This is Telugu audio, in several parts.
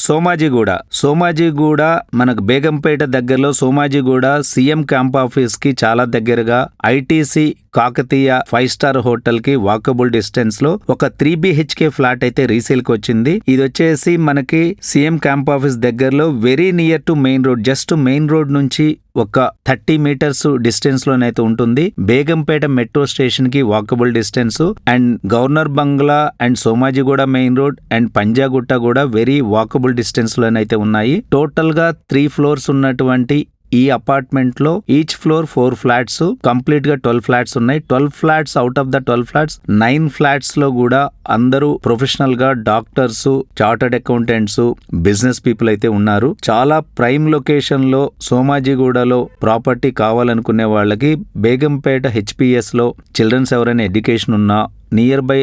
సోమాజిగూడ మనకు బేగంపేట దగ్గరలో సోమాజిగూడ సీఎం క్యాంప్ ఆఫీస్ కి చాలా దగ్గరగా ఐటీసీ కాకతీయ 5-స్టార్ హోటల్ కి వాకబుల్ డిస్టెన్స్ లో ఒక 3 BHK ఫ్లాట్ అయితే రీసేల్ కి వచ్చింది. ఇది వచ్చేసి మనకి సీఎం క్యాంప్ ఆఫీస్ దగ్గరలో very near to main road, just main road నుంచి ఒక 30 మీటర్స్ డిస్టెన్స్ లోనైతే ఉంటుంది. బేగంపేట మెట్రో స్టేషన్ కి walkable distance and governor bungalow and Somajiguda main road and Panjagutta కూడా వెరీ వాకబుల్ డిస్టెన్స్ లోనైతే ఉన్నాయి. టోటల్ గా 3 ఫ్లోర్స్ ఉన్నటువంటి ఈ అపార్ట్మెంట్ లో ఈచ్ ఫ్లోర్ 4 ఫ్లాట్స్, కంప్లీట్ గా 12 ఫ్లాట్స్ ఉన్నాయి. 12 flats out of the 12 flats 9 flats లో కూడా అందరూ ప్రొఫెషనల్ గా doctors, chartered accountants, business people అయితే ఉన్నారు. చాలా ప్రైమ్ లొకేషన్ లో సోమాజిగూడలో ప్రాపర్టీ కావాలనుకునే వాళ్ళకి బేగంపేట HPS లో చిల్డ్రన్స్ ఎవరైనా ఎడ్యుకేషన్ ఉన్నా నియర్ బై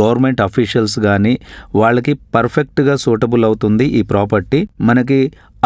గవర్నమెంట్ అఫీషియల్స్ కానీ వాళ్ళకి పర్ఫెక్ట్గా సూటబుల్ అవుతుంది ఈ ప్రాపర్టీ. మనకి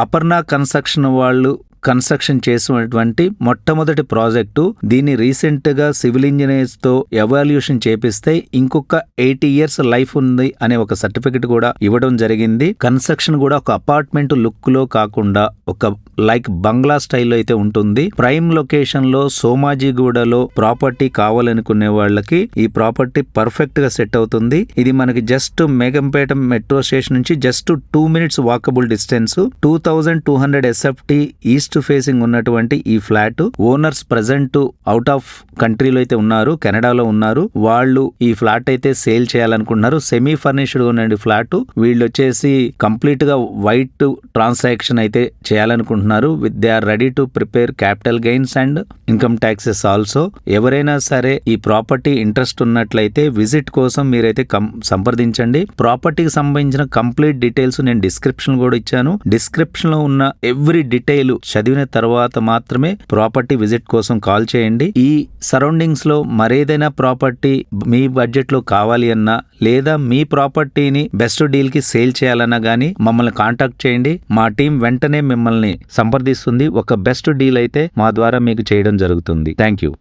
అపర్ణ కన్స్ట్రక్షన్ వాళ్ళు కన్స్ట్రక్షన్ చేసినటువంటి మొట్టమొదటి ప్రాజెక్టు. దీన్ని రీసెంట్ గా సివిల్ ఇంజనీర్స్ తో ఎవాల్యుయేషన్ చేపిస్తే ఇంకొక 80 years లైఫ్ ఉంది అనే ఒక సర్టిఫికెట్ కూడా ఇవ్వడం జరిగింది. కన్స్ట్రక్షన్ కూడా ఒక అపార్ట్మెంట్ లుక్ లో కాకుండా ఒక లైక్ బంగ్లా స్టైల్లో అయితే ఉంటుంది. ప్రైమ్ లొకేషన్ లో సోమాజిగూడలో ప్రాపర్టీ కావాలనుకునే వాళ్ళకి ఈ ప్రాపర్టీ పర్ఫెక్ట్ గా సెట్ అవుతుంది. ఇది మనకి జస్ట్ మేగంపేట మెట్రో స్టేషన్ నుంచి just 2 minutes walkable distance. 2200 SFT east facing ఉన్నటువంటి ఈ flat owners present out of కంట్రీలో అయితే ఉన్నారు, కెనడాలో ఉన్నారు. వాళ్ళు ఈ ఫ్లాట్ అయితే సేల్ చేయాలనుకుంటున్నారు. సెమీ ఫర్నిష్డ్ ఉన్న ఫ్లాట్. వీళ్ళు వచ్చేసి కంప్లీట్ గా వైట్ ట్రాన్సాక్షన్ అయితే చేయాలనుకుంటున్నారు. They are ready to prepare capital gains and income taxes also. ఎవరైనా సరే ఈ ప్రాపర్టీ ఇంట్రెస్ట్ ఉన్నట్లయితే విజిట్ కోసం మీరైతే సంప్రదించండి. ప్రాపర్టీకి సంబంధించిన కంప్లీట్ డీటెయిల్స్ నేను డిస్క్రిప్షన్ కూడా ఇచ్చాను. డిస్క్రిప్షన్ లో ఉన్న ఎవ్రీ డీటెయిల్ చదివిన తర్వాత మాత్రమే ప్రాపర్టీ విజిట్ కోసం కాల్ చేయండి. ఈ సరౌండింగ్స్ లో మరేదైనా ప్రాపర్టీ మీ బడ్జెట్ లో కావాలి అన్నా లేదా మీ ప్రాపర్టీని బెస్ట్ డీల్ కి సేల్ చేయాలన్నా గానీ మమ్మల్ని కాంటాక్ట్ చేయండి. మా టీం వెంటనే మిమ్మల్ని సంప్రదిస్తుంది. ఒక బెస్ట్ డీల్ అయితే మా ద్వారా మీకు చేయడం జరుగుతుంది. Thank you.